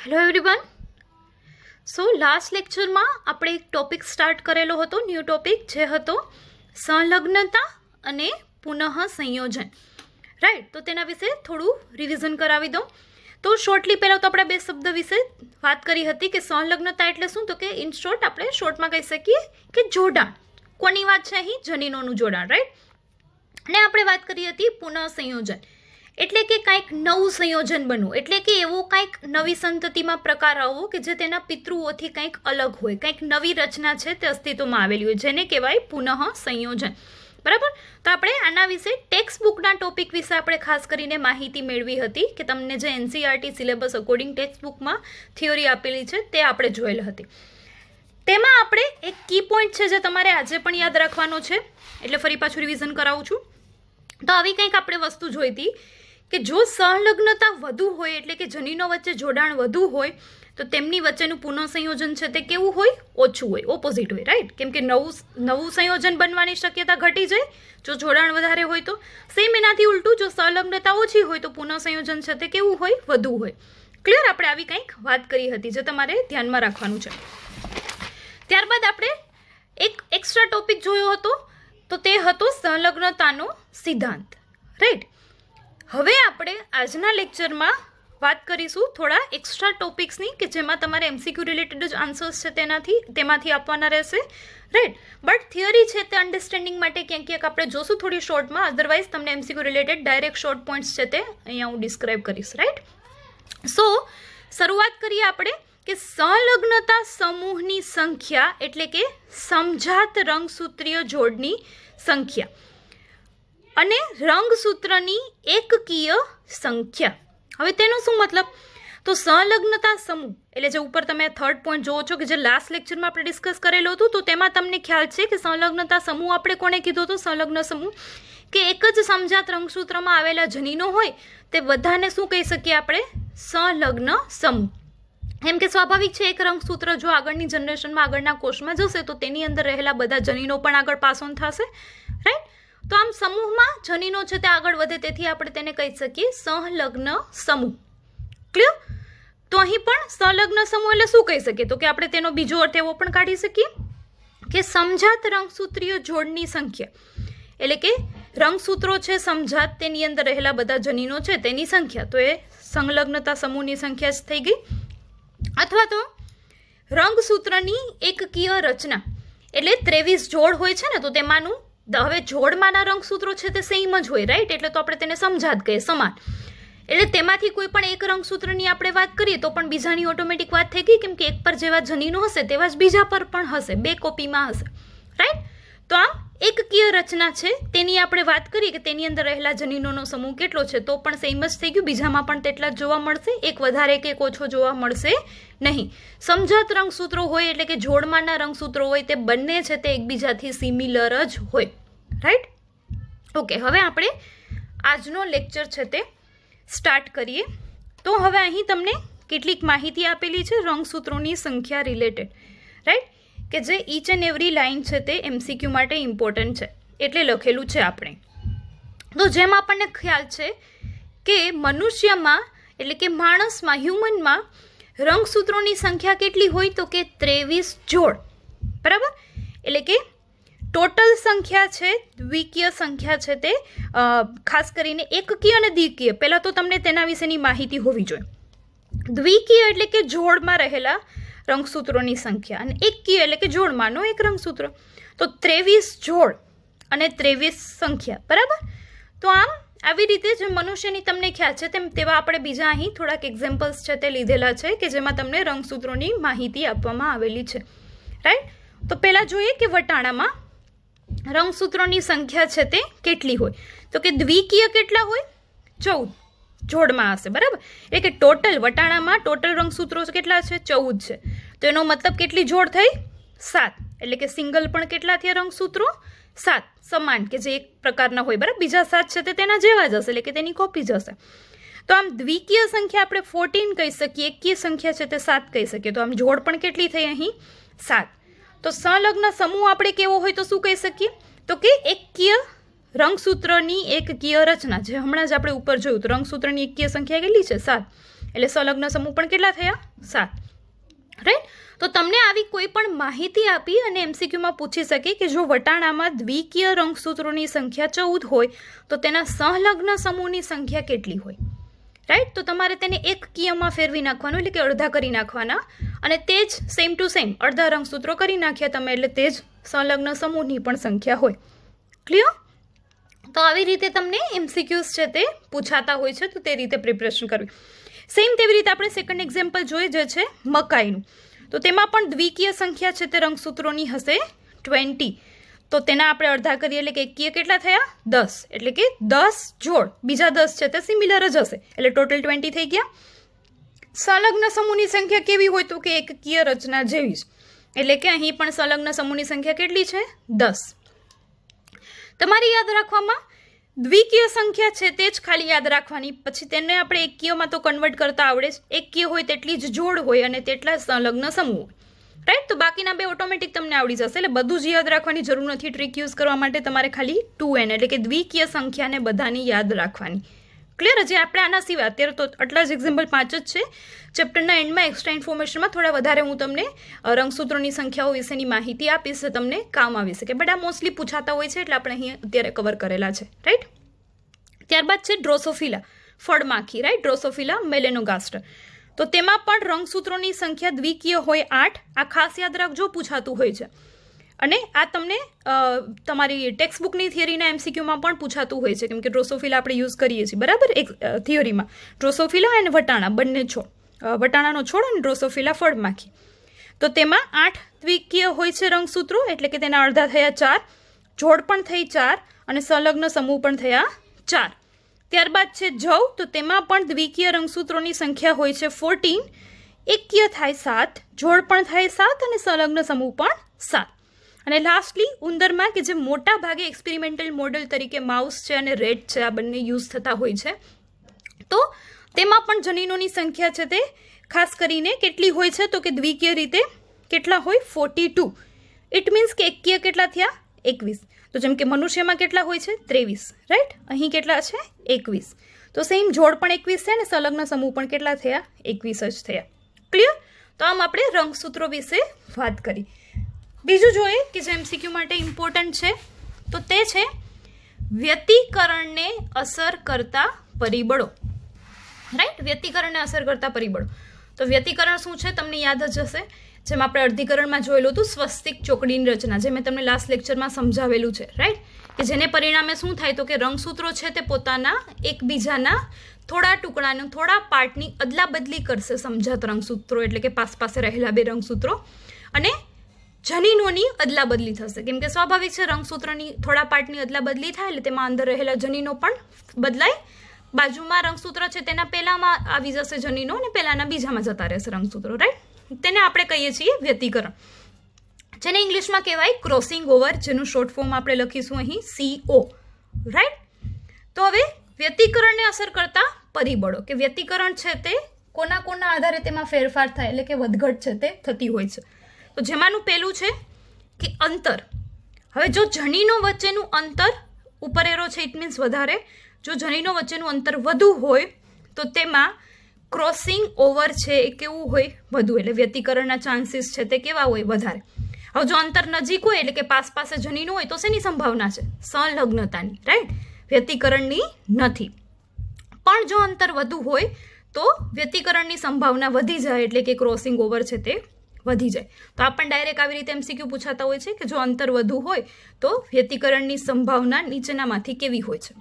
Hello everyone. સો last લેક્ચરમાં આપણે એક ટોપિક સ્ટાર્ટ કરેલો હતો, ન્યૂ ટોપિક, જે હતો સંલગ્નતા અને પુનઃ સંયોજન. રાઈટ, તો તેના વિશે થોડું રિવિઝન કરાવી દઉં. તો શોર્ટલી પહેલાં તો આપણે બે શબ્દ વિશે વાત કરી હતી કે સંલગ્નતા એટલે શું, તો કે ઇન શોર્ટ આપણે શોર્ટમાં કહી શકીએ કે જોડાણ. કોની વાત છે અહીં? જનીનોનું જોડાણ. રાઈટ. અને આપણે વાત કરી હતી પુનઃ સંયોજન એટલે કે કાંઈક નવું સંયોજન બનવું, એટલે કે એવો કાંઈક નવી સંતતિમાં પ્રકાર આવવો કે જે તેના પિતૃઓથી કંઈક અલગ હોય, કંઈક નવી રચના છે તે અસ્તિત્વમાં આવેલી હોય, જેને કહેવાય પુનઃ સંયોજન. બરાબર. તો આપણે આના વિશે ટેક્સ્ટ બુકના ટોપિક વિશે આપણે ખાસ કરીને માહિતી મેળવી હતી કે તમને જે એનસીઈઆરટી સિલેબસ અકોર્ડિંગ ટેક્સ્ટ બુકમાં થિયોરી આપેલી છે તે આપણે જોયેલ હતી. તેમાં આપણે એક કી પોઈન્ટ છે જે તમારે આજે પણ યાદ રાખવાનો છે, એટલે ફરી પાછું રિવિઝન કરાવું છું. તો આવી કંઈક આપણે વસ્તુ જોઈ હતી કે જો સંલગ્નતા વધુ હોય એટલે કે જનીનો વચ્ચે જોડાણ વધુ હોય તો તેમની વચ્ચેનું પુનઃસંયોજન છે તે કેવું હોય? ઓછું હોય, ઓપોઝિટ હોય. રાઈટ. કેમ કે નવું સંયોજન બનવાની શક્યતા ઘટી જાય જો જોડાણ વધારે હોય તો. સેમ એનાથી ઉલટું, જો સંલગ્નતા ઓછી હોય તો પુનઃસંયોજન છે તે કેવું હોય? વધુ હોય. ક્લિયર? આપણે આવી કંઈક વાત કરી હતી જે તમારે ધ્યાનમાં રાખવાનું છે. ત્યારબાદ આપણે એક એક્સ્ટ્રા ટોપિક જોયો હતો, તો તે હતો સંલગ્નતાનો સિદ્ધાંત. રાઈટ. હવે આપણે આજના લેક્ચરમાં વાત કરીશું થોડા એક્સ્ટ્રા ટોપિક્સની કે જેમાં તમારે એમસીક્યુ રિલેટેડ જ આન્સર્સ છે તેમાંથી આપવાના રહેશે. રાઈટ. બટ થિયરી છે તે અન્ડરસ્ટેન્ડિંગ માટે ક્યાંક ક્યાંક આપણે જોશું થોડી શોર્ટમાં, અધરવાઇઝ તમને MCQ related direct short points છે તે અહીંયા હું ડિસ્ક્રાઇબ કરીશ. રાઈટ. સો શરૂઆત કરીએ આપણે કે સંલગ્નતા સમૂહની સંખ્યા એટલે કે સમજાત રંગસૂત્રીય જોડની સંખ્યા અને રંગસૂત્રની એકકીય સંખ્યા. હવે તેનો શું મતલબ? તો સંલગ્નતા સમૂહ એટલે જે ઉપર તમે થર્ડ પોઈન્ટ જોવો છો કે જે લાસ્ટ લેક્ચરમાં આપણે ડિસ્કસ કરેલું હતું, તો તેમાં તમને ખ્યાલ છે કે સંલગ્નતા સમૂહ આપણે કોને કીધો હતો? સંલગ્ન સમૂહ કે એક જ સમજાત રંગસૂત્રમાં આવેલા જનીનો હોય તે બધાને શું કહી શકીએ આપણે? સંલગ્ન સમૂહ. એમ કે સ્વાભાવિક છે, એક રંગસૂત્ર જો આગળની જનરેશનમાં આગળના કોષમાં જશે તો તેની અંદર રહેલા બધા જનીનો પણ આગળ પાસ ઓન થશે. રાઈટ. તો આમ સમૂહમાં જનીનો છે તે આગળ વધે, તેથી આપણે તેને કહી શકીએ સંલગ્ન સમૂહ. ક્લિયર? તો અહીં પણ સંલગ્ન સમૂહ એટલે શું કહી શકીએ? તો કે આપણે તેનો બીજો અર્થ એવો પણ કાઢી શકીએ કે સમજાત રંગસૂત્રીય જોડની સંખ્યા, એટલે કે રંગસૂત્રો છે સમજાત, તેની અંદર રહેલા બધા જનીનો છે તેની સંખ્યા, તો એ સંલગ્નતા સમૂહની સંખ્યા જ થઈ ગઈ. અથવા તો રંગસૂત્રની એકકીય રચના એટલે 23 જોડ હોય છે ને, તો તેમાંનું હવે જોડમાંના રંગસૂત્રો છે તે સેમ જ હોય. રાઈટ. એટલે તો આપણે તેને સમજાત કહીએ, સમાન. એટલે તેમાંથી કોઈ પણ એક રંગસૂત્રની આપણે વાત કરીએ તો પણ બીજાની ઓટોમેટિક વાત થઈ ગઈ, કેમ કે એક પર જેવા જનીનો હશે તેવા જ બીજા પર પણ હશે, બે કોપીમાં હશે. રાઈટ. તો આમ એકકીય રચના છે તેની આપણે વાત કરીએ કે તેની અંદર રહેલા જનીનોનો સમૂહ કેટલો છે, તો પણ સેમ જ થઈ ગયું, બીજામાં પણ તેટલા જ જોવા મળશે, એક વધારે કે એક ઓછો જોવા મળશે નહીં. સમજાત રંગસૂત્રો હોય એટલે કે જોડમાંના રંગસૂત્રો હોય તે બંને છે તે એકબીજાથી સિમિલર જ હોય. રાઈટ. ઓકે, હવે આપણે આજનો લેક્ચર છે તે સ્ટાર્ટ કરીએ. તો હવે અહીં તમને કેટલીક માહિતી આપેલી છે રંગસૂત્રોની સંખ્યા રિલેટેડ. રાઈટ. કે જે ઈચ એન્ડ એવરી લાઇન છે તે એમસીક્યુ માટે ઇમ્પોર્ટન્ટ છે એટલે લખેલું છે આપણે. તો જેમ આપણને ખ્યાલ છે કે મનુષ્યમાં એટલે કે માણસમાં, હ્યુમનમાં રંગસૂત્રોની સંખ્યા કેટલી હોય? તો કે 23 જોડ. બરાબર. એટલે કે ટોટલ સંખ્યા છે, દ્વિકીય સંખ્યા છે તે ખાસ કરીને એકકીય અને દ્વિકીય, પહેલાં તો તમને તેના વિશેની માહિતી હોવી જોઈએ. દ્વિકીય એટલે કે જોડમાં રહેલા રંગસૂત્રોની સંખ્યા અને એકકીય એટલે કે જોડમાંનો એક રંગસૂત્ર. તો 23 જોડ અને 23 સંખ્યા. બરાબર. તો આમ આવી રીતે જે મનુષ્યની તમને ખ્યાલ છે તેવા આપણે બીજા અહીં થોડાક એક્ઝામ્પલ્સ છે તે લીધેલા છે કે જેમાં તમને રંગસૂત્રોની માહિતી આપવામાં આવેલી છે. રાઈટ. તો પહેલાં જોઈએ કે વટાણામાં રંગસૂત્રોની સંખ્યા છે તે કેટલી હોય? તો કે દ્વિકીય કેટલા હોય? 14 જોડમાં હશે. બરાબર. એટલે કે ટોટલ વટાણામાં ટોટલ રંગસૂત્રો કેટલા છે? 14 છે. તો એનો મતલબ કેટલી જોડ થઈ? 7. એટલે કે સિંગલ પણ કેટલા થયા રંગસૂત્રો? 7 સમાન, કે જે એક પ્રકારના હોય. બરાબર. બીજા 7 છે તે તેના જેવા જ હશે, એટલે કે તેની કોપી જ હશે. તો આમ દ્વિકીય સંખ્યા આપણે 14 કહી શકીએ, એકકીય સંખ્યા છે તે 7 કહી શકીએ. તો આમ જોડ પણ કેટલી થઈ અહીં? 7. તો સંલગ્ન સમૂહ આપણે કેવો હોય તો શું કહી શકીએ? તો કે એકકીય રંગસૂત્રની એકકીય રચના, જે હમણાં જ આપણે ઉપર જોયું તો રંગસૂત્રની એકકીય સંખ્યા કેટલી છે? 7. એટલે સંલગ્ન સમૂહ પણ કેટલા થયા? 7. રાઈટ. તો તમને આવી કોઈ પણ માહિતી આપી અને એમસીક્યુમાં પૂછી શકે કે જો વટાણામાં દ્વિકીય રંગસૂત્રોની સંખ્યા 14 હોય તો તેના સંલગ્ન સમૂહની સંખ્યા કેટલી હોય? રાઈટ. તો તમારે તેને એક કીયમાં ફેરવી નાખવાનું, એટલે કે અડધા કરી નાખવાના, અને તે જ સેમ ટુ સેમ અડધા રંગસૂત્રો કરી નાખ્યા તમે એટલે તે જ સંલગ્ન સમૂહની પણ સંખ્યા હોય. ક્લિયર? તો આવી રીતે તમને એમસીક્યુઝ છે તે પૂછાતા હોય છે, તો તે રીતે પ્રિપરેશન કરવી. સેમ તેવી રીતે આપણે સેકન્ડ એક્ઝામ્પલ જોઈએ જે છે મકાઈનું. તો તેમાં પણ દ્વિકીય સંખ્યા છે તે રંગસૂત્રોની હશે 20. તો તેના આપણે અડધા કરીએ એટલે કે એકીય કેટલા થયા? 10. એટલે કે 10 જોડ બીજા 10 છે તે સિમિલર જ હશે, એટલે ટોટલ 20 થઈ ગયા. સંલગ્ન સમૂહની સંખ્યા કેવી હોય? તો કે એકકીય રચના જેવી જ, એટલે કે અહીં પણ સંલગ્ન સમૂહની સંખ્યા કેટલી છે? 10. તમારે યાદ રાખવામાં દ્વિકીય સંખ્યા છે તે જ ખાલી યાદ રાખવાની, પછી તેને આપણે એકકીયમાં તો કન્વર્ટ કરતા આવડે જ. એકકીય હોય તેટલી જ જોડ હોય અને તેટલા સંલગ્ન સમૂહ હોય. રાઈટ. તો બાકીના બે ઓટોમેટિક તમને આવડી જશે, એટલે બધું જ યાદ રાખવાની જરૂર નથી. ટ્રીક યુઝ કરવા માટે તમારે ખાલી 2n એટલે કે દ્વિકીય સંખ્યાને બધાની યાદ રાખવાની. ક્લિયર? હજી આપણે આના સિવાય અત્યારે તો આટલા જ એક્ઝામ્પલ 5 જ છે. ચેપ્ટરના એન્ડમાં એક્સ્ટ્રા ઇન્ફોર્મેશનમાં થોડા વધારે હું તમને રંગસૂત્રોની સંખ્યાઓ વિશેની માહિતી આપીશ, તમને કામ આવી શકે. બટ આ મોસ્ટલી પૂછાતા હોય છે એટલે આપણે અહીં અત્યારે કવર કરેલા છે. રાઈટ. ત્યારબાદ છે ડ્રોસોફિલા, ફળમાખી. રાઈટ. ડ્રોસોફિલા મેલેનોગાસ્ટર. તો તેમાં પણ રંગસૂત્રોની સંખ્યા દ્વિકીય હોય 8. આ ખાસ યાદ રાખજો, પૂછાતું હોય છે. અને આ તમને તમારી ટેક્સ્ટબુકની થિયરીના એમસીક્યુમાં પણ પૂછાતું હોય છે, કેમ કે ડ્રોસોફિલા આપણે યુઝ કરીએ છીએ, બરાબર? એક થિયરીમાં ડ્રોસોફિલા અને વટાણા બંને છોડ, વટાણાનો છોડ અને ડ્રોસોફિલા ફળમાખી. તો તેમાં 8 દ્વિકીય હોય છે રંગસૂત્રો, એટલે કે તેના અડધા થયા 4, જોડ પણ થઈ 4 અને સંલગ્ન સમૂહ પણ થયા 4. ત્યારબાદ છે જવ. તો તેમાં પણ દ્વિકીય રંગસૂત્રોની સંખ્યા હોય છે 14, એકકીય થાય 7, જોડ પણ થાય 7 અને સંલગ્ન સમૂહ પણ 7. અને લાસ્ટલી ઉંદરમાં, કે જે મોટા ભાગે એક્સપેરિમેન્ટલ મોડેલ તરીકે માઉસ છે અને રેટ છે, આ બંને યુઝ થતા હોય છે. તો તેમાં પણ જનીનોની સંખ્યા છે તે ખાસ કરીને કેટલી હોય છે? તો કે દ્વિકીય રીતે કેટલા હોય? 42. ઇટ મીન્સ કે એકકીય કેટલા થયા? 21. તો જેમ કે મનુષ્યમાં કેટલા હોય છે? 23. રાઈટ. અહીં કેટલા છે? 21. તો સેમ જોડ પણ 21 છે અને સંલગ્ન સમૂહ પણ કેટલા થયા? 21 જ થયા. ક્લિયર? તો આમ આપણે રંગસૂત્રો વિશે વાત કરી. બીજું જોઈએ કે જે એમસીક્યુ માટે ઇમ્પોર્ટન્ટ છે, તો તે છે વ્યતિકરણને અસર કરતા પરિબળો. રાઈટ. વ્યતિકરણને અસર કરતા પરિબળો. તો વ્યતિકરણ શું છે તમને યાદ જ હશે, જેમ આપણે અર્ધીકરણમાં જોયેલું હતું સ્વસ્તિક ચોકડીની રચના, જે મેં તમને લાસ્ટ લેક્ચરમાં સમજાવેલું છે. રાઈટ. કે જેને પરિણામે શું થાય? તો કે રંગસૂત્રો છે તે પોતાના એકબીજાના થોડા ટુકડાનું, થોડા પાર્ટની અદલા બદલી કરશે. સમજાત રંગસૂત્રો એટલે કે પાસે રહેલા બે રંગસૂત્રો, અને જનીનોની અદલા બદલી થશે, કેમ કે સ્વાભાવિક છે રંગસૂત્રની થોડા પાર્ટની અદલા બદલી થાય એટલે તેમાં અંદર રહેલા જનીનો પણ બદલાય. બાજુમાં રંગસૂત્ર છે તેના પહેલામાં આવી જશે જનીનો અને પહેલાના બીજામાં જતા રહેશે રંગસૂત્રો. રાઈટ. તેને આપણે કહીએ છીએ વ્યતિકરણ, જેને ઇંગ્લિશમાં કહેવાય ક્રોસિંગ ઓવર, જેનું શોર્ટ ફોર્મ આપણે લખીશું અહીં CO. રાઈટ. તો હવે વ્યતિકરણને અસર કરતા પરિબળો, કે વ્યતિકરણ છે તે કોના આધારે તેમાં ફેરફાર થાય, એટલે કે વધઘટ છે તે થતી હોય છે. તો જેમાંનું પહેલું છે કે અંતર. હવે જો જનીનો વચ્ચેનું અંતર ઉપર એરો છે, ઇટ મીન્સ વધારે. જો જનીનો વચ્ચેનું અંતર વધુ હોય તો તેમાં ક્રોસિંગ ઓવર છે એ કેવું હોય? વધુ. એટલે વ્યતિકરણના ચાન્સીસ છે તે કેવા હોય? વધારે. હવે જો અંતર નજીક હોય એટલે કે પાસે જનીનો હોય તો શેની સંભાવના છે? સંલગ્નતાની. રાઈટ. વ્યતિકરણની નથી. પણ જો અંતર વધુ હોય તો વ્યતિકરણની સંભાવના વધી જાય, એટલે કે ક્રોસિંગ ઓવર છે તે વધી જાય. તો આ પણ ડાયરેક્ટ આવી રીતે એમસીક્યુ પૂછાતા હોય છે કે જો અંતર વધુ હોય તો વ્યતિકરણની સંભાવના નીચેનામાંથી કેવી હોય છે?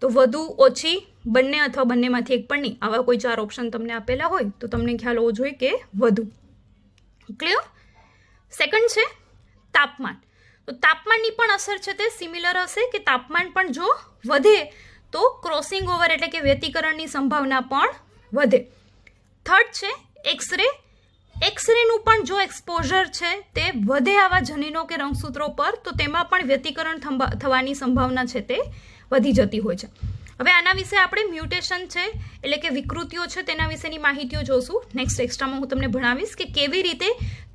તો વધુ, ઓછી, બંને અથવા બંનેમાંથી એક પણ નહીં. આવા કોઈ 4 ઓપ્શન તમને આપેલા હોય તો તમને ખ્યાલ હોવો જોઈએ કે વધુ. ક્લિયર? સેકન્ડ છે તાપમાન. તો તાપમાનની પણ અસર છે તે સિમિલર હશે, કે તાપમાન પણ જો વધે તો ક્રોસિંગ ઓવર એટલે કે વ્યતિકરણની સંભાવના પણ વધે. થર્ડ છે એક્સરે. એક્સરેનું પણ જો એક્સપોઝર છે તે વધે આવા જનીનો કે રંગસૂત્રો પર તો તેમાં પણ વ્યતિકરણ થવાની સંભાવના છે તે વધી જતી હોય છે. હવે આના વિશે આપણે મ્યુટેશન છે એટલે કે વિકૃતિઓ છે તેના વિશેની માહિતીઓ જોશું. નેક્સ્ટ એક્સ્ટ્રામાં હું તમને ભણાવીશ કે કેવી રીતે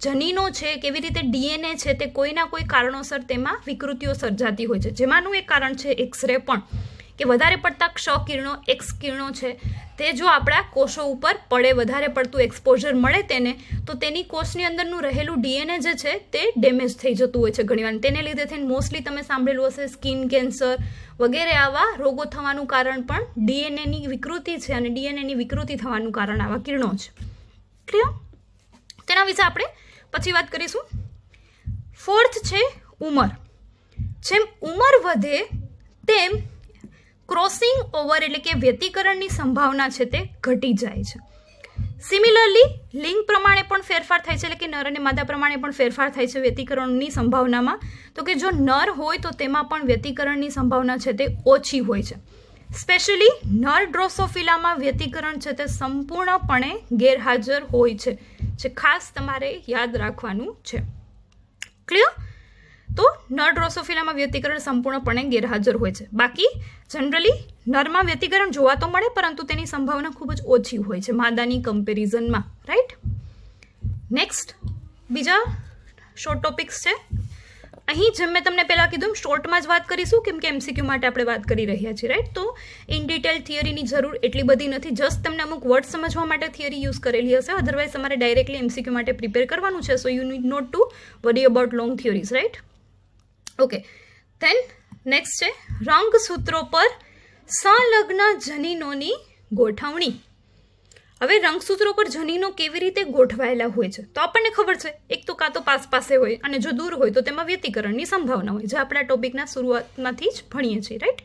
જનીનો છે, કેવી રીતે DNA છે તે કોઈના કોઈ કારણોસર તેમાં વિકૃતિઓ સર્જાતી હોય છે. જેમાંનું એક કારણ છે એક્સરે પણ, કે વધારે પડતા ક્ષ કિરણો, એક્સ કિરણો છે તે જો આપણા કોષો ઉપર પડે, વધારે પડતું એક્સપોઝર મળે તેને, તો તેની કોષની અંદરનું રહેલું ડીએનએ જે છે તે ડેમેજ થઈ જતું હોય છે ઘણીવાર. તેને લીધે થઈને મોસ્ટલી તમે સાંભળેલું હશે સ્કિન કેન્સર વગેરે આવા રોગો થવાનું કારણ પણ ડીએનએની વિકૃતિ છે, અને ડીએનએની વિકૃતિ થવાનું કારણ આવા કિરણો છે. ક્લિયર? તેના વિશે આપણે પછી વાત કરીશું. 4th છે ઉંમર. જેમ ઉંમર વધે તેમ ક્રોસિંગ ઓવર એટલે કે વ્યતિકરણની સંભાવના છે તે ઘટી જાય છે. સિમિલરલી લિંગ પ્રમાણે પણ ફેરફાર થાય છે, એટલે કે નર અને માદા પ્રમાણે પણ ફેરફાર થાય છે વ્યતિકરણની સંભાવનામાં. તો કે જો નર હોય તો તેમાં પણ વ્યતિકરણની સંભાવના છે તે ઓછી હોય છે. સ્પેશિયલી નર ડ્રોસોફિલામાં વ્યતિકરણ છે તે સંપૂર્ણપણે ગેરહાજર હોય છે, જે ખાસ તમારે યાદ રાખવાનું છે. ક્લિયર? તો નર ડ્રોસોફિલામાં વ્યતિકરણ સંપૂર્ણપણે ગેરહાજર હોય છે. બાકી જનરલી નરમાં વ્યતિકરણ જોવા તો મળે, પરંતુ તેની સંભાવના ખૂબ જ ઓછી હોય છે માદાની કમ્પેરિઝનમાં. રાઈટ? નેક્સ્ટ બીજા શોર્ટ ટોપિક્સ છે. અહીં જેમ મેં તમને પહેલાં કીધું શોર્ટમાં જ વાત કરીશું, કેમ કે MCQ માટે આપણે વાત કરી રહ્યા છીએ. રાઈટ? તો ઇન ડિટેલ થિયરીની જરૂર એટલી બધી નથી. જસ્ટ તમને અમુક વર્ડ સમજવા માટે થિયરી યુઝ કરેલી હશે. અધરવાઇઝ તમારે ડાયરેક્ટલી MCQ માટે પ્રિપેર કરવાનું છે. So you need not to worry about long theories. Right? Okay. Then next છે રંગસૂત્રો પર સંલગ્ન જનીનોની ગોઠવણી. હવે રંગસૂત્રો પર જનીનો કેવી રીતે ગોઠવાયેલા હોય છે તો આપણને ખબર છે, એક તો કાં તો પાસે હોય, અને જો દૂર હોય તો તેમાં વ્યતિકરણની સંભાવના હોય, જે આપણા ટોપિકના શરૂઆતમાંથી જ ભણીએ છીએ. રાઈટ?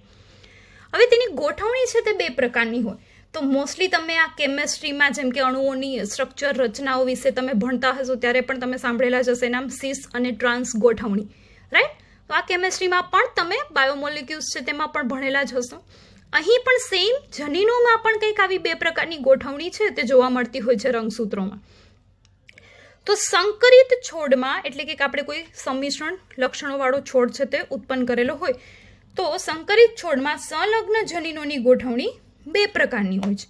હવે તેની ગોઠવણી છે તે 2 પ્રકારની હોય. તો મોસ્ટલી તમે આ કેમેસ્ટ્રીમાં જેમ કે અણુઓની સ્ટ્રક્ચર રચનાઓ વિશે તમે ભણતા હશો ત્યારે પણ તમે સાંભળેલા જ હશે નામ સિસ અને ટ્રાન્સ ગોઠવણી. રાઈટ? તો આ કેમેસ્ટ્રીમાં પણ તમે બાયોમોલિક્યુલ્સ છે તેમાં પણ ભણેલા જ હશો. અહીં પણ સેમ જનીનોમાં પણ કંઈક આવી 2 પ્રકારની ગોઠવણી છે તે જોવા મળતી હોય છે રંગસૂત્રોમાં. તો સંકરિત છોડમાં એટલે કે આપણે કોઈ સંમિશ્રણ લક્ષણોવાળો છોડ છે તે ઉત્પન્ન કરેલો હોય, તો સંકરિત છોડમાં સંલગ્ન જનીનોની ગોઠવણી 2 પ્રકારની હોય છે.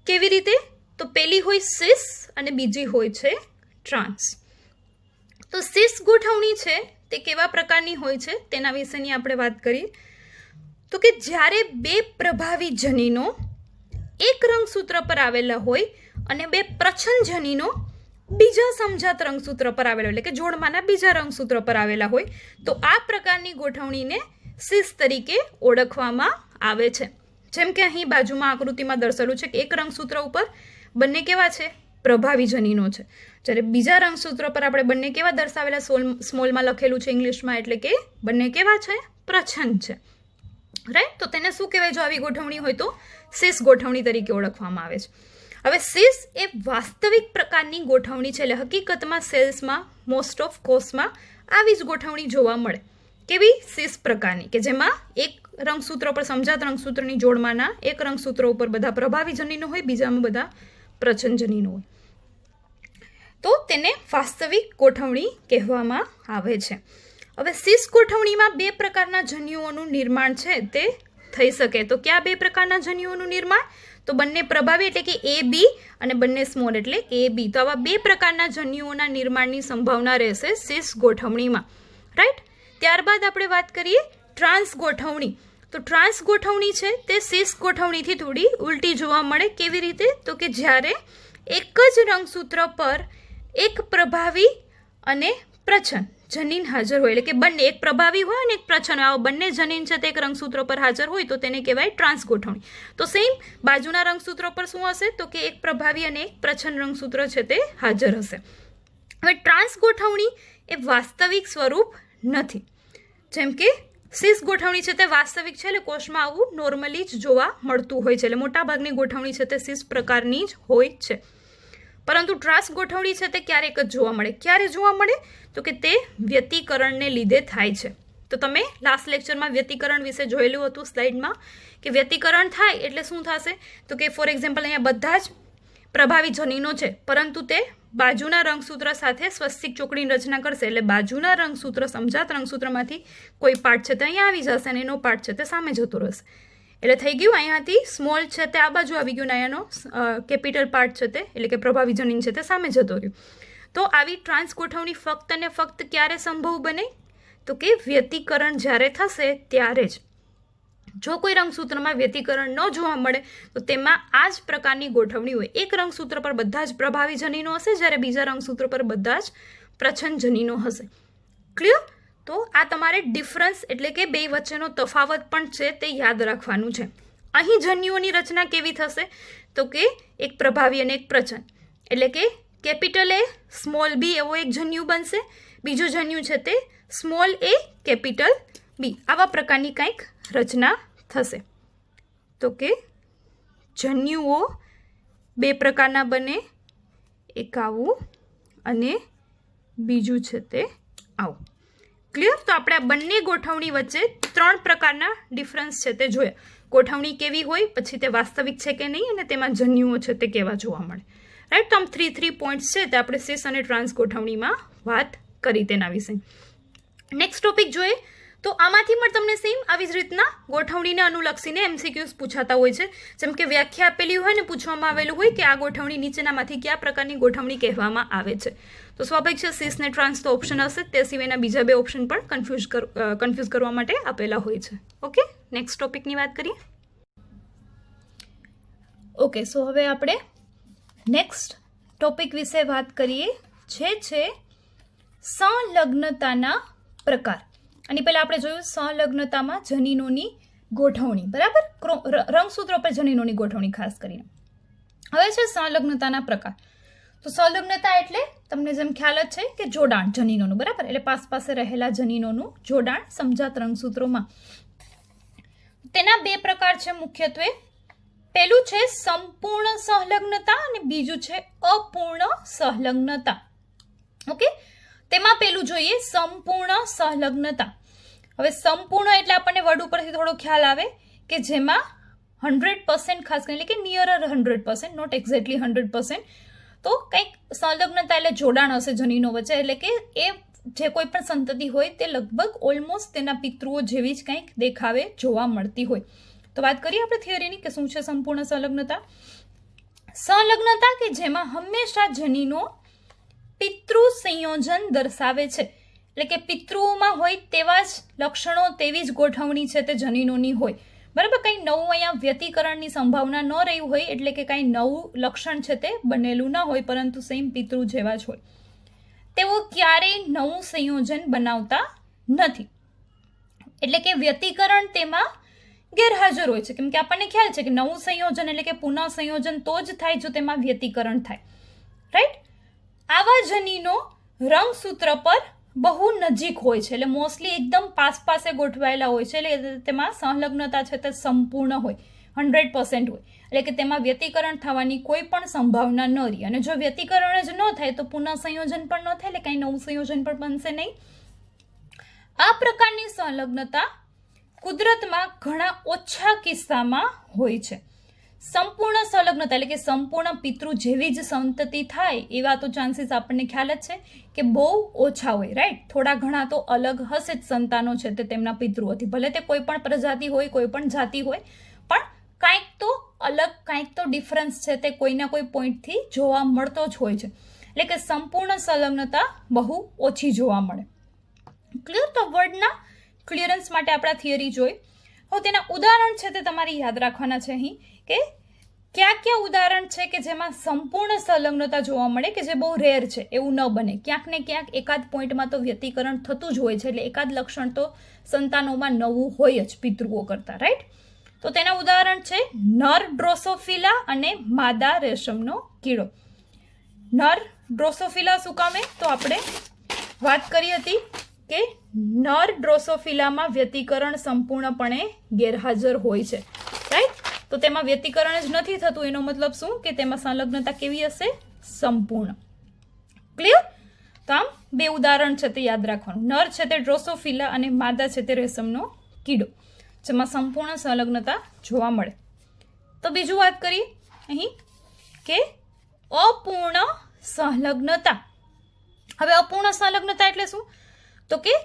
કેવી રીતે? તો પહેલી હોય સિસ અને બીજી હોય છે ટ્રાન્સ. તો સિસ ગોઠવણી છે તે કેવા પ્રકારની હોય છે તેના વિશેની આપણે વાત કરીએ. તો કે જ્યારે 2 પ્રભાવી જનીનો એક રંગસૂત્ર પર આવેલા હોય અને 2 પ્રચ્છન્ન જનીનો બીજા સમજાત રંગસૂત્ર પર આવેલા હોય, એટલે કે જોડમાંના બીજા રંગસૂત્ર પર આવેલા હોય, તો આ પ્રકારની ગોઠવણીને સિસ તરીકે ઓળખવામાં આવે છે. જેમ કે અહીં બાજુમાં આકૃતિમાં દર્શાવેલું છે કે એક રંગસૂત્ર ઉપર બંને કેવા છે? પ્રભાવી જનીનો છે. જ્યારે બીજા રંગસૂત્ર પર આપણે બંને કેવા દર્શાવેલા? સ્મોલમાં લખેલું છે ઇંગ્લિશમાં, એટલે કે બંને કેવા છે? પ્રચ્છન્ન છે. રાઈટ? તો તેને શું કહેવાય? જો આવી ગોઠવણી હોય તો સિસ ગોઠવણી તરીકે ઓળખવામાં આવે છે. હવે સિસ એ વાસ્તવિક પ્રકારની ગોઠવણી છે, એટલે હકીકતમાં સેલ્સમાં મોસ્ટ ઓફ કોષમાં આવી જ ગોઠવણી જોવા મળે. કેવી? સિસ પ્રકારની, કે જેમાં એક રંગસૂત્ર પર સમજાત રંગસૂત્રની જોડમાંના એક રંગસૂત્ર ઉપર બધા પ્રભાવી જનીનો હોય, બીજામાં બધા પ્રચ્છન્ન જનીનો હોય. તો તેને વાસ્તવિક ગોઠવણી કહેવામાં આવે છે. હવે સિસ ગોઠવણીમાં 2 પ્રકારના જન્યુઓનું નિર્માણ છે તે થઈ શકે. તો કયા 2 પ્રકારના જન્યુઓનું નિર્માણ? તો બંને પ્રભાવી એટલે કે AB અને બંને સ્મોલ એટલે AB. તો આવા 2 પ્રકારના જન્યુઓના નિર્માણની સંભાવના રહેશે સિસ ગોઠવણીમાં. રાઈટ? ત્યારબાદ આપણે વાત કરીએ ટ્રાન્સ ગોઠવણી. તો ટ્રાન્સ ગોઠવણી છે તે સિસ ગોઠવણીથી થોડી ઉલટી જોવા મળે. કેવી રીતે? તો કે જ્યારે એક જ રંગસૂત્ર પર એક પ્રભાવી અને પ્રચ્છન્ન જનીન હાજર હોય, એટલે કે બંને એક પ્રભાવી હોય અને એક પ્રચ્છન્ન, આવા બંને જનીન છે તે એક રંગસૂત્ર પર હાજર હોય તો તેને કહેવાય ટ્રાન્સ ગોઠવણી. તો સેમ બાજુના રંગસૂત્રો પર શું હશે? તો કે એક પ્રભાવી અને એક પ્રચ્છન્ન રંગસૂત્ર છે તે હાજર હશે. હવે ટ્રાન્સ ગોઠવણી એ વાસ્તવિક સ્વરૂપ નથી. જેમ કે સિસ ગોઠવણી છે તે વાસ્તવિક છે, એટલે કોષમાં આવું નોર્મલી જ જોવા મળતું હોય છે, એટલે મોટાભાગની ગોઠવણી છે તે સિસ પ્રકારની જ હોય છે. પરંતુ ટ્રાન્સ ગોઠવણી છે તે ક્યારેક જ જોવા મળે. ક્યારે જોવા મળે? તો કે તે વ્યતિકરણને લીધે થાય છે. તો તમે લાસ્ટ લેક્ચરમાં વ્યતિકરણ વિશે જોયેલું હતું સ્લાઇડમાં, કે વ્યતિકરણ થાય એટલે શું થશે? તો કે ફોર એક્ઝામ્પલ અહીંયા બધા જ પ્રભાવી જનીનો છે, પરંતુ તે બાજુના રંગસૂત્ર સાથે સ્વસ્તિક ચોકડીની રચના કરશે, એટલે બાજુના રંગસૂત્ર સમજાત રંગસૂત્રમાંથી કોઈ પાર્ટ છે તે અહીંયા આવી જશે અને એનો પાર્ટ છે તે સામે જતો રહેશે. એટલે થઈ ગયું અહીંયાથી સ્મોલ છે તે આ બાજુ આવી ગયું, અહીંયાનો કેપિટલ પાર્ટ છે તે એટલે કે પ્રભાવી જનીન છે તે સામે જતો રહ્યું. તો આવી ટ્રાન્સ ગોઠવણી ફક્ત ને ફક્ત ક્યારે સંભવ બને? તો કે વ્યતિકરણ જ્યારે થશે ત્યારે જ. જો કોઈ રંગસૂત્રમાં વ્યતિકરણ ન જોવા મળે તો તેમાં આ જ પ્રકારની ગોઠવણી હોય. એક રંગસૂત્ર પર બધા જ પ્રભાવી જનીનો હશે, જ્યારે બીજા રંગસૂત્ર પર બધા જ પ્રચ્છન્ન જનીનો હશે. ક્લિયર? તો આ તમારે ડિફરન્સ એટલે કે બે વચ્ચેનો તફાવત પણ છે તે યાદ રાખવાનું છે. અહીં જન્યુઓની રચના કેવી થશે? તો કે એક પ્રભાવી અને એક પ્રચ્છન્ન, એટલે કે કેપિટલ એ સ્મોલ બી એવો એક જન્યુ બનશે, બીજું જન્યુ છે તે સ્મોલ એ કેપિટલ બી, આવા પ્રકારની કંઈક રચના થશે. તો કે જન્યુઓ બે પ્રકારના બને, એક આવું અને બીજું છે તે આવું. ક્લિયર? તો આપણે આ બંને ગોઠવણી વચ્ચે 3 પ્રકારના ડિફરન્સ છે તે જોયા. ગોઠવણી કેવી હોય, પછી તે વાસ્તવિક છે કે નહીં, અને તેમાં જન્યુઓ છે તે કેવા જોવા મળે. રાઈટ? તો આમ 3 પોઈન્ટ્સ છે તે આપણે સિસ અને ટ્રાન્સ ગોઠવણીમાં વાત કરી તેના વિશે. નેક્સ્ટ ટોપિક જોઈએ તો આમાંથી પણ તમને સેમ આવી જ રીતના ગોઠવણીને અનુલક્ષીને એમસીક્યુઝ પૂછાતા હોય છે. જેમ કે વ્યાખ્યા આપેલી હોય ને પૂછવામાં આવેલું હોય કે આ ગોઠવણી નીચેનામાંથી કયા પ્રકારની ગોઠવણી કહેવામાં આવે છે. તો સ્વાભાવિક છે સિસ ને ટ્રાન્સ તો ઓપ્શન હશે, તે સિવાયના બીજા 2 ઓપ્શન પણ કન્ફ્યુઝ કરવા માટે આપેલા હોય છે. ઓકે, નેક્સ્ટ ટોપિકની વાત કરીએ. ઓકે, સો હવે આપણે નેક્સ્ટ ટોપિક વિશે વાત કરીએ, જે છે સંલગ્નતાના પ્રકાર. અને પહેલાં આપણે જોયું સંલગ્નતામાં જનીનોની ગોઠવણી, બરાબર? રંગસૂત્રો પર જનીનોની ગોઠવણી ખાસ કરીને. હવે છે સંલગ્નતાના પ્રકાર. તો સંલગ્નતા એટલે તમને જેમ ખ્યાલ જ છે કે જોડાણ જનીનોનું, બરાબર? એટલે પાસે રહેલા જનીનોનું જોડાણ સમજાત રંગસૂત્રોમાં. તેના 2 પ્રકાર છે મુખ્યત્વે. પહેલું છે સંપૂર્ણ સંલગ્નતા અને બીજું છે અપૂર્ણ સંલગ્નતા. ઓકે, તેમાં પહેલું જોઈએ સંપૂર્ણ સંલગ્નતા. હવે સંપૂર્ણ એટલે આપણને વર્ડ ઉપરથી થોડો ખ્યાલ આવે કે જેમાં 100% ખાસ કરીને, એટલે કે નિયરર 100%, નોટ એક્ઝેક્ટલી 100%. તો કંઈક સંલગ્નતા એટલે જોડાણ હશે જનીનો વચ્ચે, એટલે કે એ જે કોઈ પણ સંતતિ હોય તે લગભગ ઓલમોસ્ટ તેના પિતૃઓ જેવી જ કંઈક દેખાવે જોવા મળતી હોય. તો વાત કરીએ આપણે થિયરીની કે શું છે સંપૂર્ણ સંલગ્નતા. સંલગ્નતા કે જેમાં હંમેશા જનીનો પિતૃ સંયોજન દર્શાવે છે, એટલે કે પિતૃઓમાં હોય તેવા જ લક્ષણો, તેવી જ ગોઠવણી છે તે જનીનોની હોય. બરાબર? કંઈ નવું અહીંયા વ્યતિકરણની સંભાવના ન રહી હોય, એટલે કે કંઈ નવું લક્ષણ છે તે બનેલું ના હોય, પરંતુ સેમ પિતૃ જેવા જ હોય. તેઓ ક્યારેય નવું સંયોજન બનાવતા નથી, એટલે કે વ્યતિકરણ તેમાં ગેરહાજર હોય છે. કેમ કે આપણને ખ્યાલ છે કે નવું સંયોજન એટલે કે પુનઃ સંયોજન તો જ થાય જો તેમાં વ્યતિકરણ થાય. રાઈટ? આવા જનીનો રંગસૂત્ર પર બહુ નજીક હોય છે, એટલે મોસ્ટલી એકદમ પાસે ગોઠવાયેલા હોય છે, એટલે તેમાં સંલગ્નતા છે તે સંપૂર્ણ હોય, 100% હોય, એટલે કે તેમાં વ્યતિકરણ થવાની કોઈ પણ સંભાવના ન રહી. અને જો વ્યતિકરણ જ ન થાય તો પુનઃ સંયોજન પણ ન થાય, એટલે કંઈ નવું સંયોજન પણ બનશે નહીં. આ પ્રકારની સંલગ્નતા કુદરતમાં ઘણા ઓછા કિસ્સામાં હોય છે. સંપૂર્ણ સંલગ્નતા એટલે કે સંપૂર્ણ પિતૃ જેવી જ સંતતિ થાય એવા તો ચાન્સીસ આપણને ખ્યાલ જ છે કે બહુ ઓછા હોય. રાઈટ? થોડા ઘણા તો અલગ હશે જ સંતાનો છે તે તેમના પિતૃઓથી, ભલે તે કોઈ પણ પ્રજાતિ હોય, કોઈ પણ જાતિ હોય, પણ કાંઈક તો અલગ, કાંઈક તો ડિફરન્સ છે તે કોઈના કોઈ પોઈન્ટથી જોવા મળતો જ હોય છે. એટલે કે સંપૂર્ણ સંલગ્નતા બહુ ઓછી જોવા મળે. ક્લિયર? તો વર્ડના ક્લિયરન્સ માટે આપણા થિયરી જોઈ. હવે તેના ઉદાહરણ છે તે તમારે યાદ રાખવાના છે અહીં કે કયા ઉદાહરણ છે કે જેમાં સંપૂર્ણ સંલગ્નતા જોવા મળે, કે જે બહુ રેર છે, એવું ન બને. ક્યાંક ને ક્યાંક એકાદ પોઈન્ટમાં તો વ્યતિકરણ થતું જ હોય છે, એટલે એકાદ લક્ષણ તો સંતાનોમાં નવું હોય જ પિતૃઓ કરતા. રાઈટ? તો તેના ઉદાહરણ છે નર ડ્રોસોફિલા અને માદા રેશમનો કીડો. નર ડ્રોસોફિલા શું કામે? તો આપણે વાત કરી હતી કે નર ડ્રોસોફિલામાં વ્યતિકરણ સંપૂર્ણપણે ગેરહાજર હોય છે. રાઈટ? તો તેમાં વ્યતિકરણ જ નથી થતું, એનો મતલબ શું કે તેમાં સંલગ્નતા કેવી હશે? સંપૂર્ણ. ક્લિયર? તો આમ 2 ઉદાહરણ છે તે યાદ રાખવાનું. નર છે તે ડ્રોસોફિલા અને માદા છે તે રેશમનો કીડો, જેમાં સંપૂર્ણ સંલગ્નતા જોવા મળે. તો બીજું વાત કરીએ અહીં કે અપૂર્ણ સંલગ્નતા. હવે અપૂર્ણ સંલગ્નતા એટલે શું? તો કે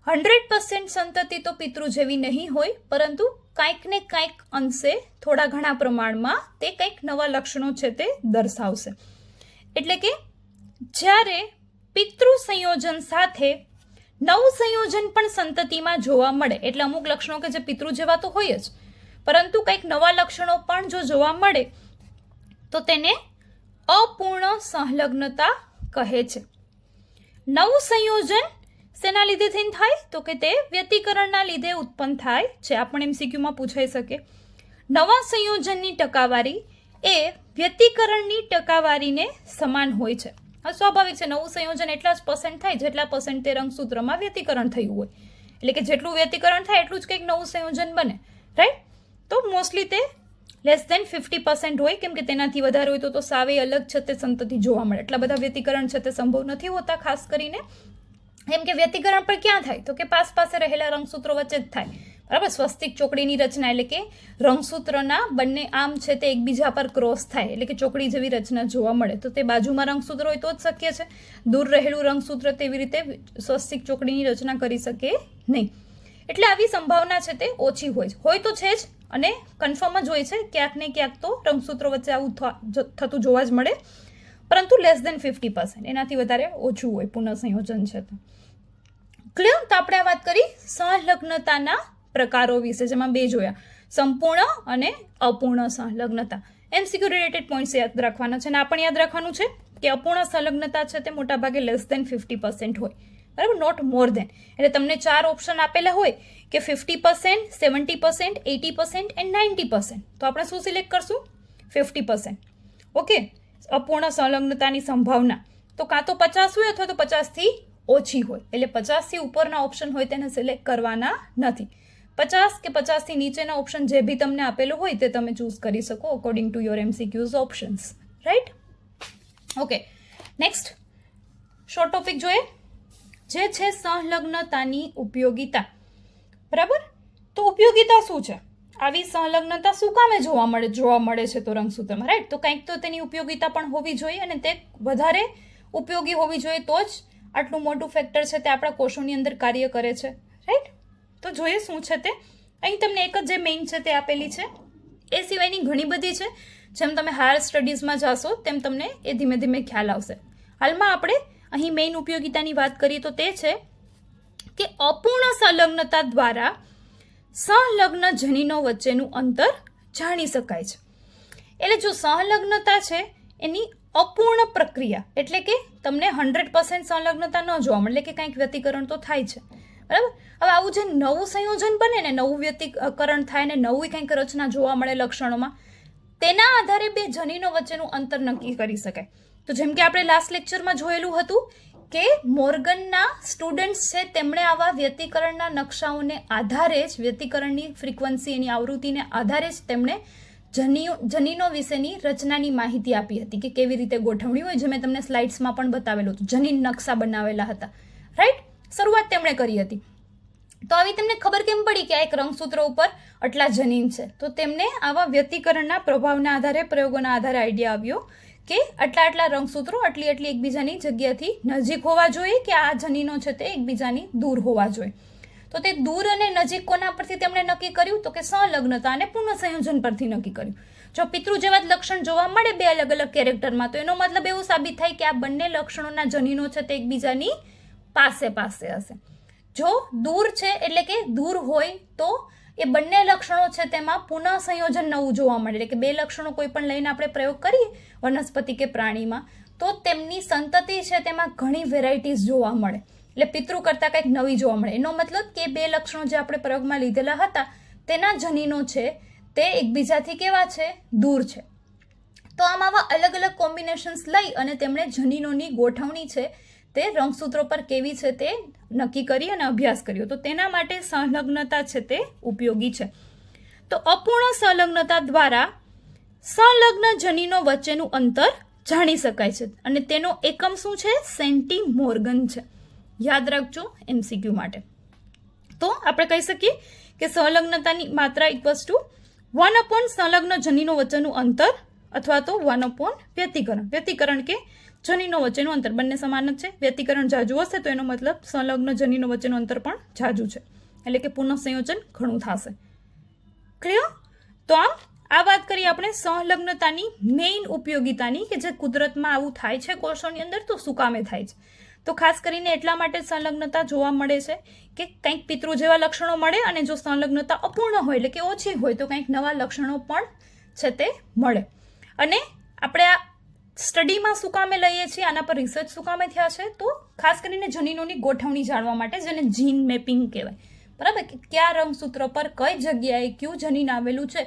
100% સંતતિ તો પિતૃ જેવી નહીં હોય, પરંતુ કાંઈક ને કાંઈક અંશે, થોડા ઘણા પ્રમાણમાં તે કંઈક નવા લક્ષણો છે તે દર્શાવશે. એટલે કે જ્યારે પિતૃ સંયોજન સાથે નવું સંયોજન પણ સંતતિમાં જોવા મળે, એટલે અમુક લક્ષણો કે જે પિતૃ જેવા તો હોય જ, પરંતુ કંઈક નવા લક્ષણો પણ જો જોવા મળે તો તેને અપૂર્ણ સંલગ્નતા કહે છે. નવું સંયોજન શેના લીધે થઈને થાય તો કે તે વ્યતિકરણના લીધે ઉત્પન્ન થાય છે. આ પણ એમસીક્યુમાં પૂછાઈ શકે. નવા સંયોજનની ટકાવારી એ વ્યતિકરણની ટકાવારીને સમાન હોય છે. આ સ્વાભાવિક છે, નવું સંયોજન એટલા જ % થાય જેટલા % તે રંગસૂત્રમાં વ્યતિકરણ થયું હોય, એટલે કે જેટલું વ્યતિકરણ થાય એટલું જ કંઈક નવું સંયોજન બને, રાઈટ. તો મોસ્ટલી તે <50% હોય, કેમ કે તેનાથી વધારે હોય તો સાવે અલગ છે તે સંતતિ જોવા મળે. એટલા બધા વ્યતિકરણ છે તે સંભવ નથી હોતા, ખાસ કરીને એમ કે વ્યતિકરણ પણ ક્યાં થાય તો કે પાસે રહેલા રંગસૂત્રો વચ્ચે જ થાય, બરાબર. સ્વસ્તિક ચોકડીની રચના એટલે કે રંગસૂત્રના બંને આમ છે તે એકબીજા પર ક્રોસ થાય, એટલે કે ચોકડી જેવી રચના જોવા મળે. તો તે બાજુમાં રંગસૂત્ર હોય તો જ શક્ય છે. દૂર રહેલું રંગસૂત્ર તેવી રીતે સ્વસ્તિક ચોકડીની રચના કરી શકે નહીં. એટલે આવી સંભાવના છે તે ઓછી હોય તો છે જ, અને કન્ફર્મ જ હોય છે. ક્યાંક ને ક્યાંક તો રંગસૂત્રો વચ્ચે આવું થતું જોવા જ મળે, પરંતુ <50%, એનાથી વધારે ઓછું હોય પુનઃસંયોજન છે તો. ક્લિયર? તો આપણે આ વાત કરી સંલગ્નતાના પ્રકારો વિશે, જેમાં બે જોયા, સંપૂર્ણ અને અપૂર્ણ સંલગ્નતા. એમસીક્યુ રિલેટેડ પોઈન્ટ્સ યાદ રાખવાના છે, અને આ પણ યાદ રાખવાનું છે કે અપૂર્ણ સંલગ્નતા છે તે મોટાભાગે <50% હોય, બરાબર, નોટ મોર ધેન. એટલે તમને 4 ઓપ્શન આપેલા હોય કે 50%, 70%, 80% એન્ડ 90%. તો આપણે શું સિલેક્ટ કરશું? 50%. ઓકે. અપૂર્ણ સંલગ્નતાની સંભાવના તો કાં તો 50 હોય અથવા તો 50થી ઓછી હોય, એટલે 50થી ઉપરના ઓપ્શન હોય તેને સિલેક્ટ કરવાના નથી. 50 કે 50થી નીચેના ઓપ્શન જે બી તમને આપેલું હોય તે તમે ચૂઝ કરી શકો according to your MCQs options, right. Okay, next short topic જોઈએ, જે છે સંલગ્નતાની ઉપયોગિતા. બરાબર, તો ઉપયોગિતા શું છે? આવી સંલગ્નતા શું કામે જોવા મળે છે તો રંગસૂત્રમાં, રાઈટ. તો કંઈક તો તેની ઉપયોગિતા પણ હોવી જોઈએ, અને તે વધારે ઉપયોગી હોવી જોઈએ તો જ આટલું મોટું ફેક્ટર છે તે આપણા કોષોની અંદર કાર્ય કરે છે, રાઈટ. તો જોઈએ શું છે તે. અહીં તમને એક જ જે મેઇન છે તે આપેલી છે, એ સિવાયની ઘણી બધી છે. જેમ તમે હાયર સ્ટડીઝમાં જાશો તેમ તમને એ ધીમે ધીમે ખ્યાલ આવશે. હાલમાં આપણે અહીં મેઇન ઉપયોગિતાની વાત કરીએ તો તે છે કે અપૂર્ણ સંલગ્નતા દ્વારા સંલગ્ન જનીનો વચ્ચેનું અંતર જાણી શકાય છે. એટલે જો સંલગ્નતા છે એની અપૂર્ણ પ્રક્રિયા, એટલે કે તમને 100% સંલગ્નતા ન જોવા મળે, એટલે કે કંઈક વ્યતિકરણ તો થાય છે, બરાબર. હવે આવું જે નવું સંયોજન બને ને, નવું વ્યતિકરણ થાય ને નવી કંઈક રચના જોવા મળે લક્ષણોમાં, તેના આધારે બે જનીનો વચ્ચેનું અંતર નક્કી કરી શકાય. તો જેમ કે આપણે લાસ્ટ લેક્ચરમાં જોયેલું હતું કે મોર્ગનના સ્ટુડન્ટ્સ છે તેમણે આવા વ્યતિકરણના નકશાઓને આધારે જ, વ્યતિકરણની ફ્રીક્વન્સી એની આવૃત્તિને આધારે જ તેમણે જનીનો વિશેની રચનાની માહિતી આપી હતી કે કેવી રીતે ગોઠવણી હોય, જે મેં તમને સ્લાઇડ્સમાં પણ બતાવેલું હતું. જનીન નકશા બનાવેલા હતા, રાઈટ. શરૂઆત તેમણે કરી હતી. તો આવી તેમને ખબર કેમ પડી કે આ એક રંગસૂત્ર ઉપર આટલા જનીન છે? તો તેમને આવા વ્યતિકરણના પ્રભાવના આધારે, પ્રયોગોના આધારે આઈડિયા આવ્યો કે આટલા રંગસૂત્રો આટલી એકબીજાની જગ્યાથી નજીક હોવા જોઈએ, કે આ જનીનો છે તે એકબીજાની દૂર હોવા જોઈએ. તો તે દૂર અને નજીક કોના પરથી તેમણે નક્કી કર્યું? તો કે સંલગ્નતા અને પુનઃસંયોજન પરથી નક્કી કર્યું. જો પિતૃ જેવા જ લક્ષણ જોવા મળે બે અલગ અલગ કેરેક્ટરમાં, તો એનો મતલબ એવું સાબિત થાય કે આ બંને લક્ષણોના જનીનો છે તે એકબીજાની પાસે હશે. જો દૂર છે એટલે કે દૂર હોય તો એ બંને લક્ષણો છે તેમાં પુનઃ સંયોજન નવું જોવા મળે, એટલે કે બે લક્ષણો કોઈ પણ લઈને આપણે પ્રયોગ કરીએ વનસ્પતિ કે પ્રાણીમાં, તો તેમની સંતતિ છે તેમાં ઘણી વેરાયટીઝ જોવા મળે, એટલે પિતૃ કરતાં કંઈક નવી જોવા મળે. એનો મતલબ કે બે લક્ષણો જે આપણે પ્રયોગમાં લીધેલા હતા તેના જનીનો છે તે એકબીજાથી કેવા છે? દૂર છે. તો આવા અલગ અલગ કોમ્બિનેશન્સ લઈ અને તેમણે જનીનોની ગોઠવણી છે તે રંગસૂત્રો પર કેવી છે તે નક્કી કરી અને અભ્યાસ કર્યો. તો તેના માટે સંલગ્નતા છે તે ઉપયોગી છે. તો અપૂર્ણ સંલગ્નતા દ્વારા સંલગ્ન જનીનો વચ્ચેનું અંતર જાણી શકાય છે, અને તેનો એકમ શું છે? સેન્ટીમોર્ગન છે. યાદ રાખજો MCQ માટે. તો આપણે કહી શકીએ કે સંલગ્નતાની માત્રા = 1/, સંલગ્ન જનીનો વચ્ચેનું અંતર, અથવા તો 1/, વ્યતિકરણ કે જનીનો વચ્ચેનું અંતર બંને સમાન જ છે. વ્યતિકરણ જાજુ હશે તો એનો મતલબ સંલગ્ન જનીનો વચ્ચેનું અંતર પણ જાજુ છે, એટલે કે પુનઃસંયોજન ઘણું થશે. ક્લિયર? તો આ વાત કરીએ આપણે સંલગ્નતાની મેઇન ઉપયોગિતાની, કે જે કુદરતમાં આવું થાય છે કોષોની અંદર તો શું કામે થાય છે. તો ખાસ કરીને એટલા માટે સંલગ્નતા જોવા મળે છે કે કંઈક પિતૃ જેવા લક્ષણો મળે, અને જો સંલગ્નતા અપૂર્ણ હોય એટલે કે ઓછી હોય તો કંઈક નવા લક્ષણો પણ છે તે મળે. અને આપણે આ સ્ટડીમાં શું કામે લઈએ છીએ, આના પર રિસર્ચ શું કામે થયા છે, તો ખાસ કરીને જનીનોની ગોઠવણી જાણવા માટે, જેને જીન મેપિંગ કહેવાય, બરાબર, કે કયા રંગસૂત્ર પર કઈ જગ્યાએ કયું જનીન આવેલું છે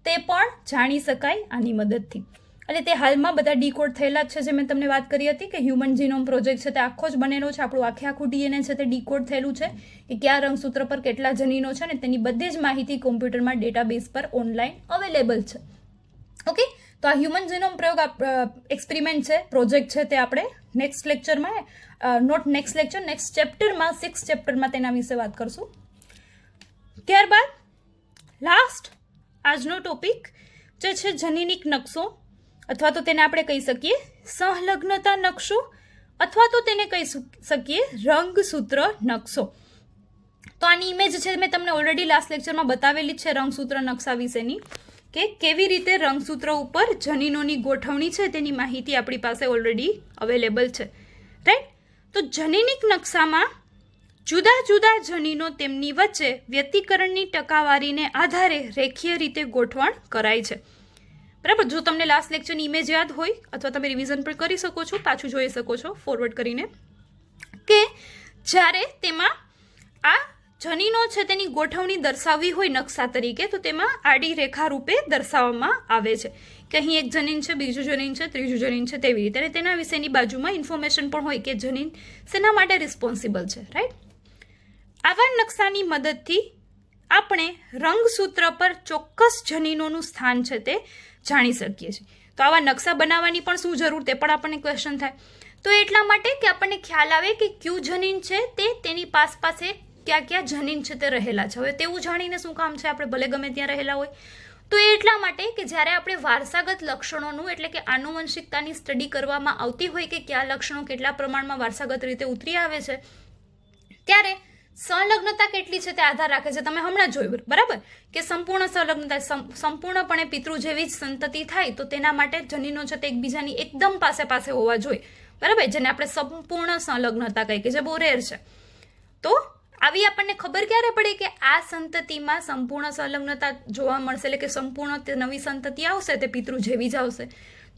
તે પણ જાણી શકાય આની મદદથી. અને તે હાલમાં બધા ડીકોડ થયેલા જ છે, જે મેં તમને વાત કરી હતી કે હ્યુમન જીનોમ પ્રોજેક્ટ છે તે આખો જ બનેલો છે, આપણું આખું ડીએનએ છે તે ડીકોડ થયેલું છે કે કયા રંગસૂત્ર પર કેટલા જનીનો છે, અને તેની બધી જ માહિતી કોમ્પ્યુટરમાં ડેટાબેઝ પર ઓનલાઈન અવેલેબલ છે. ઓકે, તો આ હ્યુમન જીનોમ પ્રયોગ એક્સપેરિમેન્ટ છે, પ્રોજેક્ટ છે, તે આપણે નેક્સ્ટ લેક્ચરમાં, નેક્સ્ટ ચેપ્ટરમાં 6 ચેપ્ટરમાં તેના વિશે વાત કરશું. ત્યારબાદ લાસ્ટ આજનો ટોપિક જે છે જનીનિક નકશો, અથવા તો તેને આપણે કહી શકીએ સંલગ્નતા નકશો, અથવા તો તેને કહી શકીએ રંગસૂત્ર નકશો. તો આની ઇમેજ છે મેં તમને ઓલરેડી લાસ્ટ લેક્ચરમાં બતાવેલી છે રંગસૂત્ર નકશા વિશેની, કે કેવી રીતે રંગસૂત્ર ઉપર જનીનોની ગોઠવણી છે તેની માહિતી આપણી પાસે ઓલરેડી અવેલેબલ છે, રાઈટ. તો જનીનિક નકશામાં જુદા જુદા જનીનો તેમની વચ્ચે વ્યતિકરણની ટકાવારીને આધારે રેખીય રીતે ગોઠવણ કરાય છે, બરાબર. જો તમને લાસ્ટ લેક્ચરની ઇમેજ યાદ હોય, અથવા તમે રિવિઝન પણ કરી શકો છો, પાછું જોઈ શકો છો ફોરવર્ડ કરીને, કે જ્યારે તેમાં આ જનીનો છે તેની ગોઠવણી દર્શાવવી હોય નકશા તરીકે, તો તેમાં આડી રેખા રૂપે દર્શાવવામાં આવે છે કે અહીં એક જનીન છે, બીજું જનીન છે, ત્રીજું જનીન છે, તેવી રીતે. અને તેના વિશેની બાજુમાં ઇન્ફોર્મેશન પણ હોય કે જનીન શેના માટે રિસ્પોન્સિબલ છે, રાઈટ. આવા નકશાની મદદથી આપણે રંગસૂત્ર પર ચોક્કસ જનીનોનું સ્થાન છે તે જાણી શકીએ છીએ. તો આવા નકશા બનાવવાની પણ શું જરૂર, તે પણ આપણને ક્વેશ્ચન થાય. તો એટલા માટે કે આપણને ખ્યાલ આવે કે કયું જનીન છે તે તેની પાસે ક્યાં ક્યાં જનીન છે તે રહેલા છે. હવે તેવું જાણીને શું કામ છે, આપણે ભલે ગમે ત્યાં રહેલા હોય, તો એ એટલા માટે કે જ્યારે આપણે વારસાગત લક્ષણોનું, એટલે કે આનુવંશિકતાની સ્ટડી કરવામાં આવતી હોય કે કયા લક્ષણો કેટલા પ્રમાણમાં વારસાગત રીતે ઉતરી આવે છે, ત્યારે સંલગ્નતા કેટલી છે તે આધાર રાખે છે. તમે હમણાં જોયું, બરાબર, કે સંપૂર્ણ સંલગ્નતા, સંપૂર્ણપણે પિતૃ જેવી જ સંતતિ થાય તો તેના માટે જનીનો છે તે એકબીજાની એકદમ પાસે હોવા જોઈએ, બરાબર, જેને આપણે સંપૂર્ણ સંલગ્નતા કહીએ, કે જે બહુ રેર છે. તો આવી આપણને ખબર ક્યારે પડે કે આ સંતતિમાં સંપૂર્ણ સંલગ્નતા જોવા મળશે, એટલે કે સંપૂર્ણ નવી સંતતિ આવશે તે પિતૃ જેવી જ આવશે.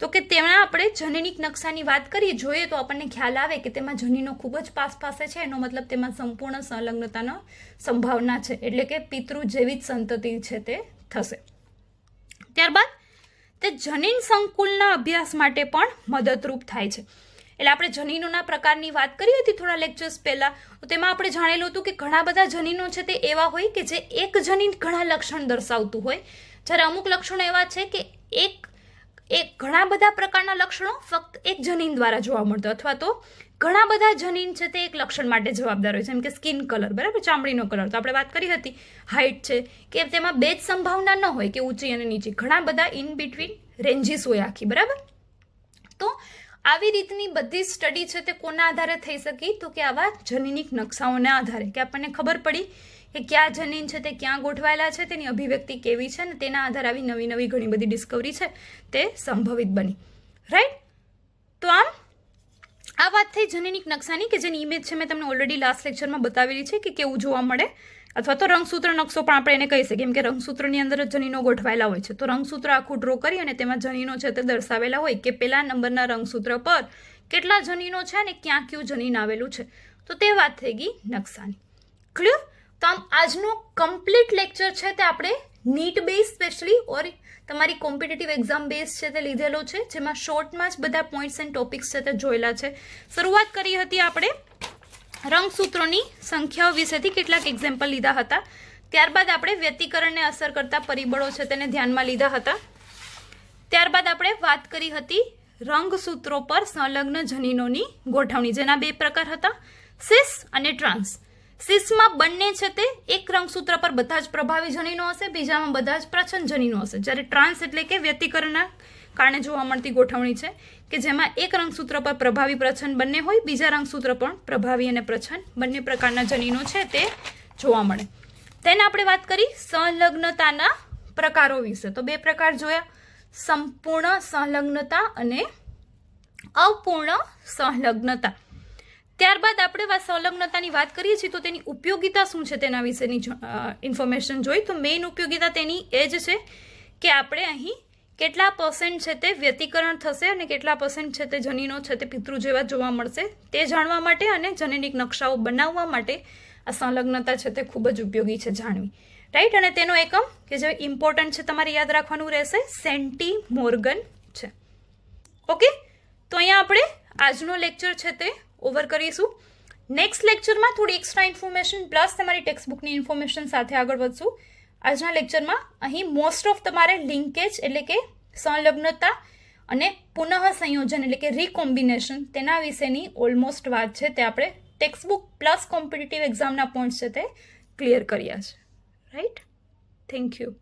તો કે તેમાં આપણે જનીનિક નકશાની વાત કરીએ, જોઈએ તો આપણને ખ્યાલ આવે કે તેમાં જનીનો ખૂબ જ પાસે છે, એનો મતલબ તેમાં સંપૂર્ણ સંલગ્નતાનો સંભાવના છે, એટલે કે પિતૃ જેવી જ સંતતિ છે તે થશે. ત્યારબાદ તે જનીન સંકુલના અભ્યાસ માટે પણ મદદરૂપ થાય છે. એટલે આપણે જનીનોના પ્રકારની વાત કરી હતી થોડા લેક્ચર્સ પહેલાં, તો તેમાં આપણે જાણેલું હતું કે ઘણા બધા જનીનો છે તે એવા હોય કે જે એક જનીન ઘણા લક્ષણ દર્શાવતું હોય, જ્યારે અમુક લક્ષણો એવા છે કે એક ઘણા બધા પ્રકારના લક્ષણો ફક્ત એક જનીન દ્વારા જોવા મળતો, અથવા તો ઘણા બધા જનીન છે તે એક લક્ષણ માટે જવાબદાર હોય છે, જેમ કે સ્કિન કલર, બરાબર, ચામડીનો કલર. તો આપણે વાત કરી હતી હાઇટ છે, કે તેમાં બે જ સંભાવના ન હોય કે ઊંચી અને નીચી, ઘણા બધા ઇન બિટવીન રેન્જીસ હોય આખી, બરાબર. તો આવી રીતની બધી સ્ટડી છે તે કોના આધારે થઈ શકી, તો કે આવા જનીનિક નકશાઓના આધારે, કે આપણને ખબર પડી કે કયા જનીન છે તે ક્યાં ગોઠવાયેલા છે, તેની અભિવ્યક્તિ કેવી છે, અને તેના આધારે આવી નવી ઘણી બધી ડિસ્કવરી છે તે સંભવિત બની, રાઈટ. તો આમ આ વાત થઈ જનીનિક નકશાની, કે જેની ઇમેજ છે મેં તમને ઓલરેડી લાસ્ટ લેક્ચરમાં બતાવેલી છે કે કેવું જોવા મળે, અથવા તો રંગસૂત્ર નકશો પણ આપણે એને કહી શકીએ, કેમ કે રંગસૂત્રની અંદર જ જનીનો ગોઠવાયેલા હોય છે. તો રંગસૂત્ર આખું ડ્રો કરી અને તેમાં જનીનો છે તે દર્શાવેલા હોય કે પેલા નંબરના રંગસૂત્ર પર કેટલા જનીનો છે અને ક્યાં કયું જનીન આવેલું છે. તો તે વાત થઈ ગઈ નકશાની. ક્લિયર? તો આમ આજનો કમ્પ્લીટ લેક્ચર છે તે આપણે નીટ બેઝ સ્પેશિયલી ઓર તમારી કોમ્પિટિટિવ એક્ઝામ બેઝ છે તે લીધેલો છે, જેમાં શોર્ટમાં જ બધા પોઈન્ટ્સ એન્ડ ટોપિક્સ છે તે જોયેલા છે. શરૂઆત કરી હતી આપણે રંગસૂત્રોની સંખ્યાઓ વિશેથી, કેટલાક એક્ઝામ્પલ લીધા હતા. ત્યારબાદ આપણે વ્યતિકરણને અસર કરતા પરિબળો છે તેને ધ્યાનમાં લીધા હતા. ત્યારબાદ આપણે વાત કરી હતી રંગસૂત્રો પર સંલગ્ન જનીનોની ગોઠવણી, જેના બે પ્રકાર હતા, સિસ અને ટ્રાન્સ. સિસમાં બંને છે તે એક રંગસૂત્ર પર બધા જ પ્રભાવી જનીનો હશે, બીજામાં બધા જ પ્રચ્છન્ન જનીનો હશે. જ્યારે ટ્રાન્સ એટલે કે વ્યતિકરણના કારણે જોવા મળતી ગોઠવણી છે, કે જેમાં એક રંગસૂત્ર પર પ્રભાવી પ્રચ્છન્ન બંને હોય, બીજા રંગસૂત્ર પણ પ્રભાવી અને પ્રચ્છન્ન બંને પ્રકારના જનીનો છે તે જોવા મળે. તેને આપણે વાત કરી સંલગ્નતાના પ્રકારો વિશે. તો બે પ્રકાર જોયા, સંપૂર્ણ સંલગ્નતા અને અપૂર્ણ સંલગ્નતા. ત્યારબાદ આપણે સંલગ્નતાની વાત કરીએ છીએ તો તેની ઉપયોગિતા શું છે તેના વિશેની ઇન્ફોર્મેશન જોઈ. તો મેઇન ઉપયોગિતા તેની એ જ છે કે આપણે અહીં કેટલા % છે તે વ્યતિકરણ થશે અને કેટલા % છે તે જનીનો છે તે પિતૃ જેવા જોવા મળશે તે જાણવા માટે અને જનનિક નકશાઓ બનાવવા માટે આ સંલગ્નતા છે તે ખૂબ જ ઉપયોગી છે જાણવી. રાઈટ. અને તેનો એકમ કે જે ઇમ્પોર્ટન્ટ છે તમારે યાદ રાખવાનું રહેશે સેન્ટીમોર્ગન છે. ઓકે, તો અહીંયા આપણે આજનો લેક્ચર છે તે ઓવર કરીશું. નેક્સ્ટ લેક્ચરમાં થોડી એક્સ્ટ્રા ઇન્ફોર્મેશન પ્લસ તમારી ટેક્સ્ટ બુકની ઇન્ફોર્મેશન સાથે આગળ વધશું. આજના લેક્ચરમાં અહીં મોસ્ટ ઓફ તમારે લિંકેજ એટલે કે સંલગ્નતા અને પુનઃ સંયોજન એટલે કે રીકોમ્બિનેશન તેના વિશેની ઓલમોસ્ટ વાત છે તે આપણે ટેક્સ્ટ બુક પ્લસ કોમ્પિટિટિવ એક્ઝામના પોઈન્ટ્સ છે તે ક્લિયર કર્યા છે. રાઈટ. Thank you.